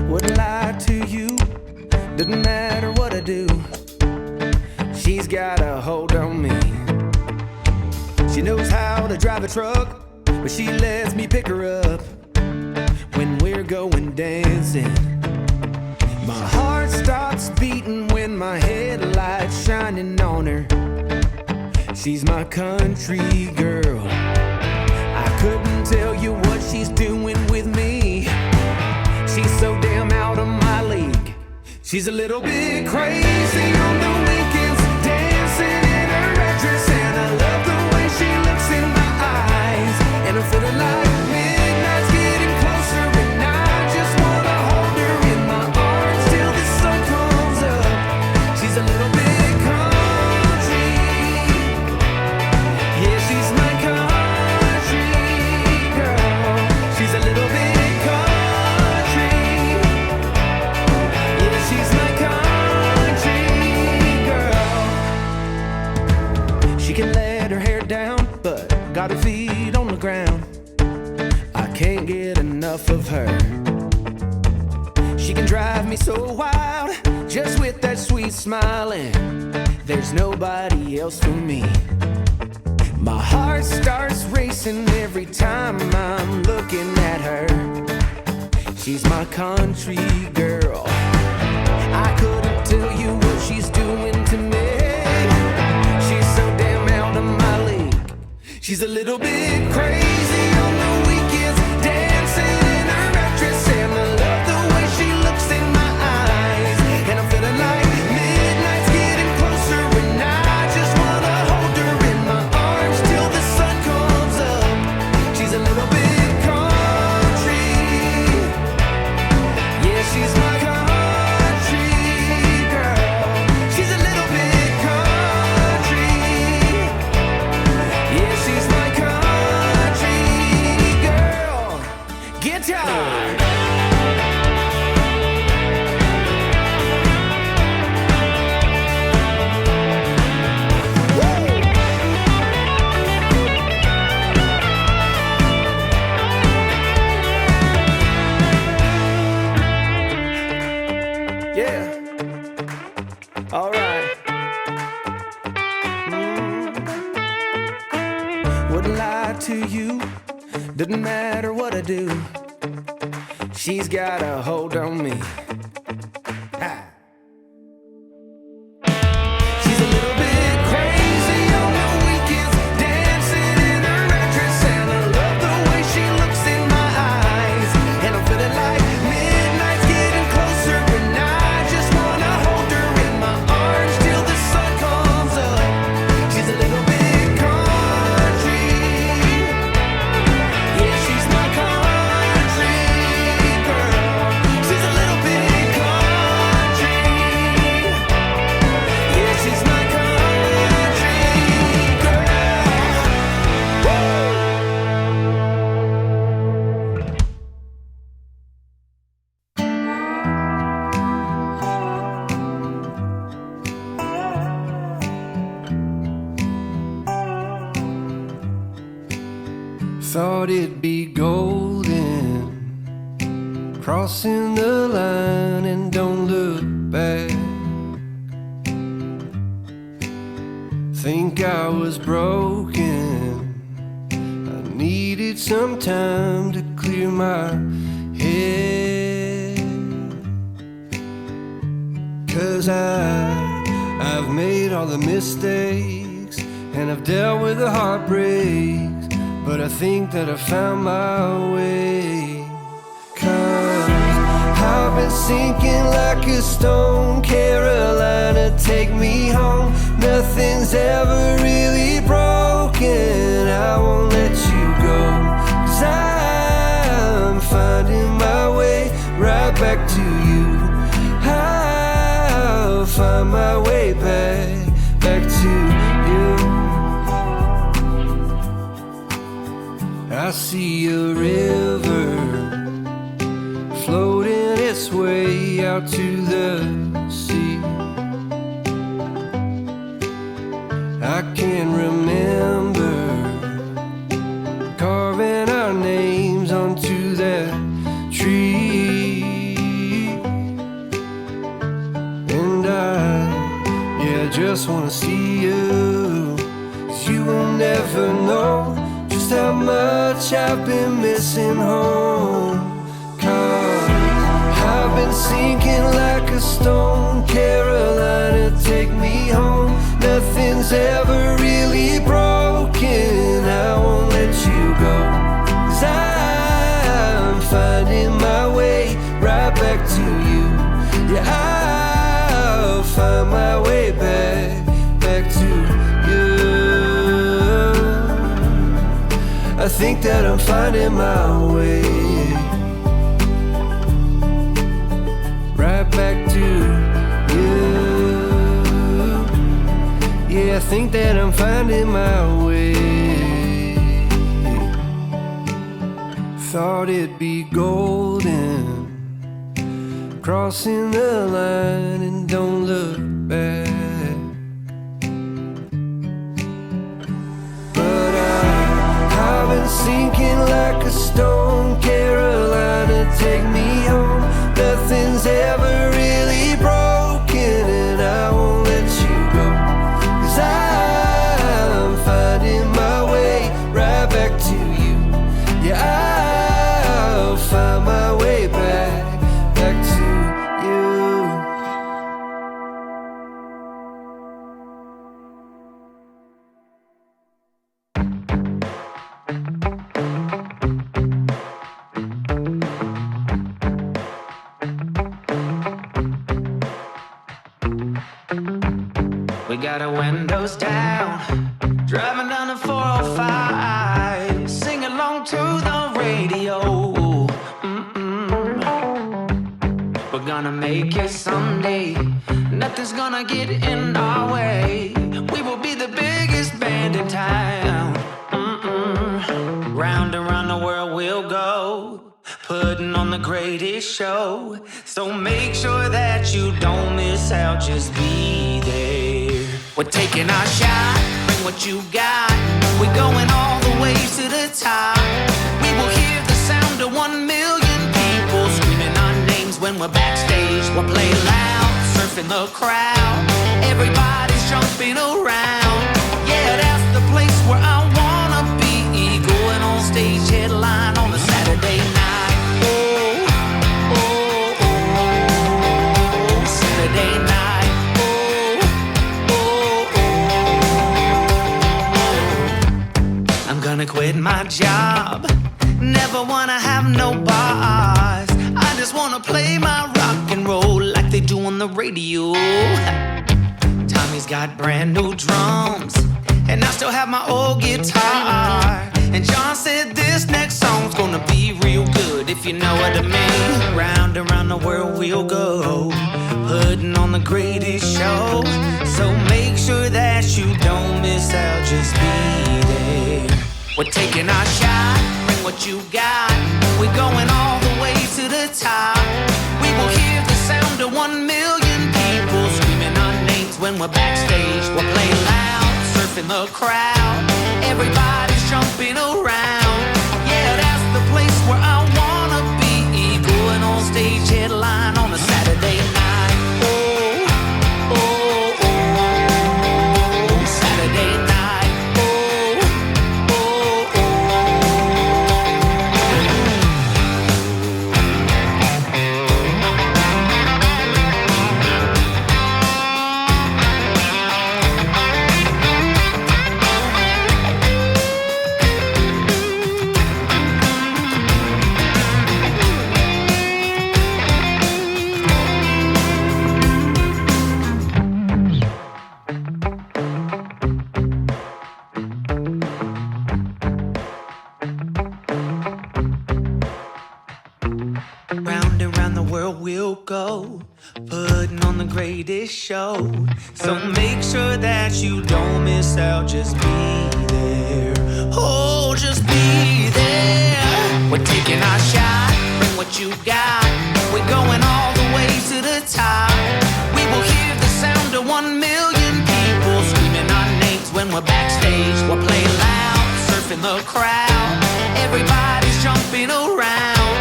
Wouldn't lie to you, doesn't matter what I do. She's got a hold on me. She knows how to drive a truck, but she lets me pick her up when we're going dancing. My heart stops beating when my headlights shining on her. She's my country girl. I couldn't tell you what she's doing with me. She's so damn out of my league. She's a little bit crazy on the weekends, dancing in her red dress, and I love the way she looks in my eyes. And I'm feeling like midnight's getting closer, and I just wanna hold her in my arms till the sun comes up. She's a little bit country, yeah, she's my country girl. She's a little bit can let her hair down, but got her feet on the ground. I can't get enough of her. She can drive me so wild, just with that sweet smile, and there's nobody else for me. My heart starts racing every time I'm looking at her. She's my country girl. I couldn't tell you what she's doing to me. She's a little bit crazy on the weekends, dancing in her red dress, and I love the way she looks in my eyes. And I'm feeling like midnight's getting closer, and I just wanna hold her in my arms till the sun comes up. She's a little bit country, yeah, she's my country girl. She's a little bit country, yeah, she's my country girl. Guitar. Yeah. All right. Wouldn't lie to you, doesn't matter what I do. She's got a hold on me. Ha. She's a little bit crazy on the weekends, dancing in her red dress, and I love the way she looks in my eyes. And I'm feeling like midnight's getting closer, and I just wanna hold her in my arms till the sun comes up. She's a little bit country, yeah, she's my country girl. She's a little bit country, yeah, she's my country girl. Thought it'd be golden, crossing the line and don't look back. Think I was broken, I needed some time to clear my head. 'Cause I've made all the mistakes, and I've dealt with the heartbreaks, but I think that I found my way. 'Cause I've been sinking like a stone, Carolina, take me home. Nothing's ever really broken, I won't let you go. 'Cause I'm finding my way right back to you. I'll find my way back to you. I see a river floating its way out to the sea. I can remember just wanna see you, 'cause you will never know just how much I've been missing home. 'Cause I've been sinking like a stone. Carolina, take me home. Nothing's ever really broken. I won't let you go, 'cause I'm finding my way right back to you. Yeah, I'll find my way back to you. I think that I'm finding my way right back to you. Yeah, I think that I'm finding my way. Thought it'd be golden, crossing the line and don't look back. But I've been sinking like a stone. Carolina, take me home. Nothing's ever really broken, and I won't let you go, 'cause I'm finding my way right back to you. Yeah, I'll find my way back to you. We got our windows down, driving down the 405, sing along to the radio. We're gonna make it someday. Nothing's gonna get in our way. We will be the biggest band in town. Round and round the world we'll go, putting on the greatest show. So make sure that you don't miss out, just be there. We're taking our shot, bring what you got. We're going all the way to the top. We will hear the sound of 1 million people screaming our names when we're backstage. We'll play loud, surfing the crowd. Everybody's jumping around. Yeah, that's the place where I wanna be. Going on stage, headline on a Saturday night. Oh, oh, oh, Saturday night. Oh, oh, oh. I'm gonna quit my job. Never wanna have no boss. I just wanna play my rock and roll like they do on the radio. Tommy's got brand new drums, and I still have my old guitar. And John said this next song's gonna be real good, if you know what I mean. Round and round the world we'll go, putting on the greatest show. So make sure that you don't miss out, just be there. We're taking our shot, bring what you got. We're going all the way to the top. We will hear the sound of 1 million people screaming our names when we're backstage. We'll play loud, surfing the crowd. Everybody's jumping around. Yeah, that's the place where I wanna be. Going on stage, headline on a Saturday night. Oh, oh, oh, Saturday night. Oh, oh, round and round the world we'll go, putting on the greatest show. So make sure that you don't miss out, just be there. Oh, just be there. We're taking our shot, bring what you got. We're going all the way to the top. We will hear the sound of 1 million people screaming our names when we're backstage. We'll play loud, surfing the crowd. Everybody's jumping around.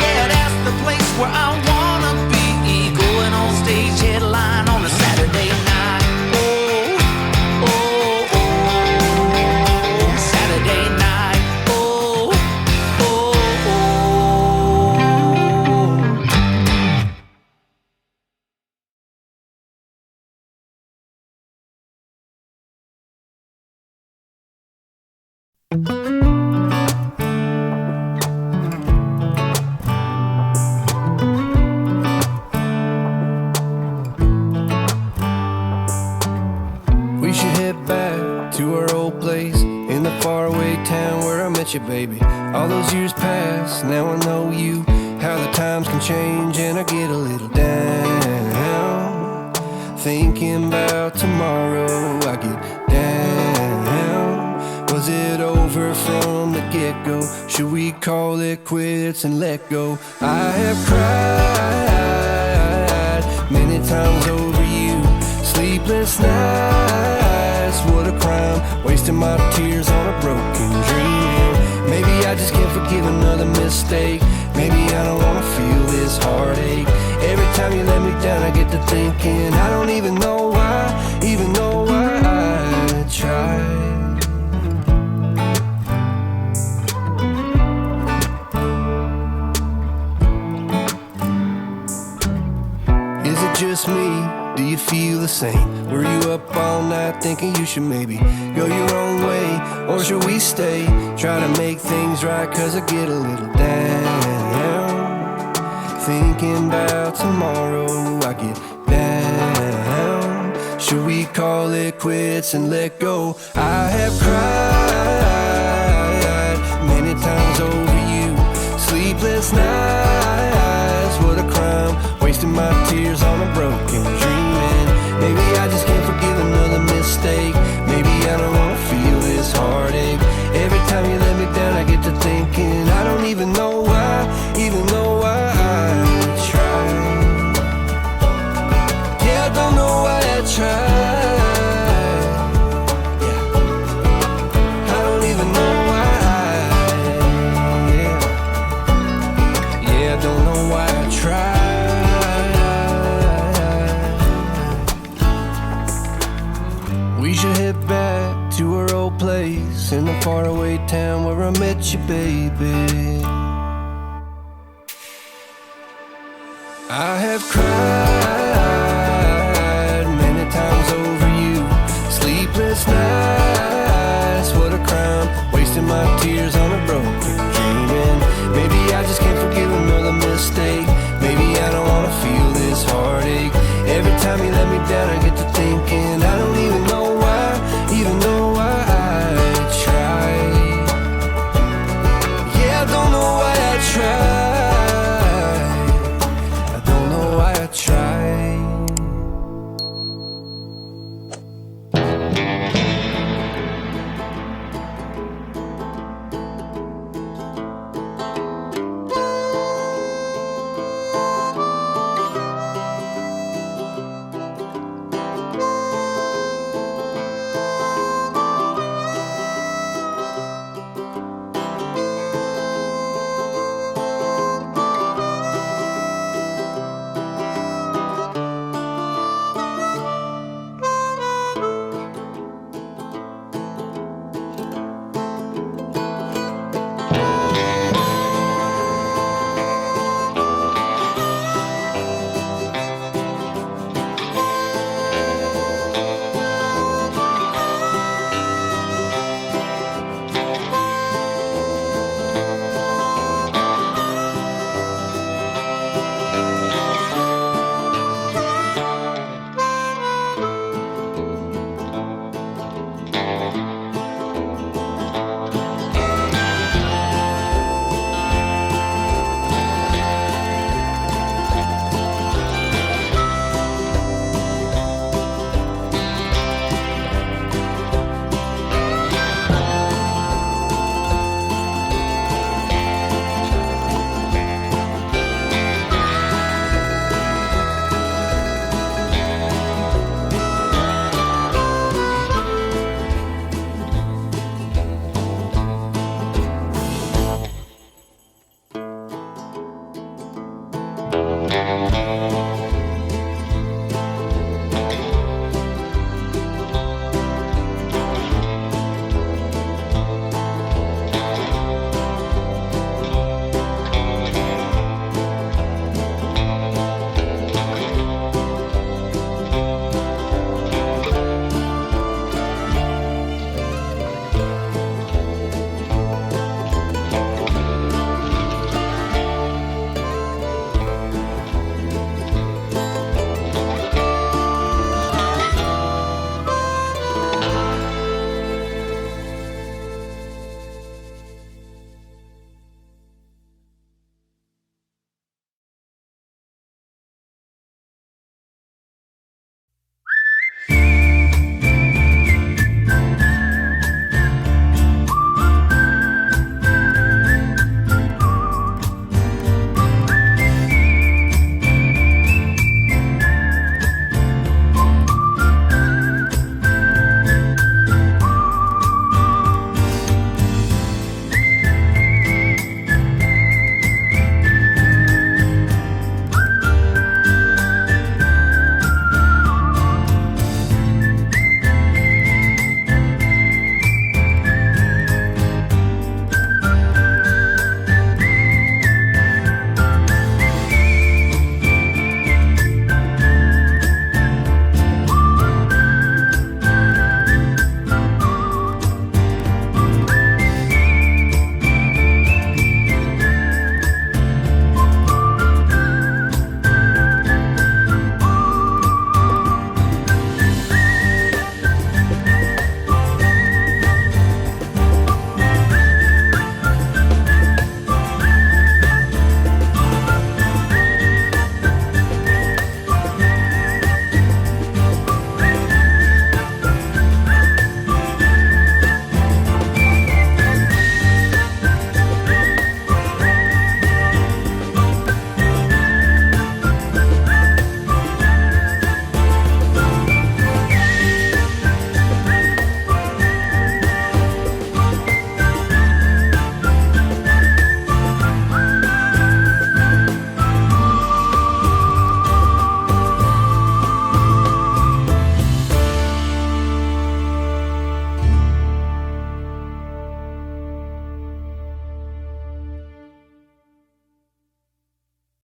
Yeah, that's the place where I wanna be. Going on stage, headline on a Saturday night. Oh, We should head back to our old place in the faraway town where I met you, baby. All those years pass, now I know you. How the times can change and I get a little down. Thinking about tomorrow, I get down. Was it over from the get-go? Should we call it quits and let go? I have cried many times over you. Sleepless nights, what a crime. Wasting my tears on a broken dream. Maybe I just can't forgive another mistake. Maybe I don't wanna feel this heartache. Every time you let me down I get to thinking I don't even know why I tried. Is it just me? Do you feel the same? Were you up all night thinking you should maybe go your own way? Or should we stay? Try to make things right cause I get a little down. Thinking about tomorrow, I get down. Should we call it quits and let go? I have cried many times over you. Sleepless nights, what a crime. Wasting my tears on a broken dreaming. Maybe I just can't forgive another mistake. Maybe I don't wanna feel this heartache. Every time you let me down I get to thinking I don't even know why I tried. Yeah, I don't know why I tried. Yeah, I don't even know why yeah, I don't know why I tried. We should head back to our old place in the faraway town where I met you, baby. I have cried many times over you. Sleepless nights, what a crime. Wasting my tears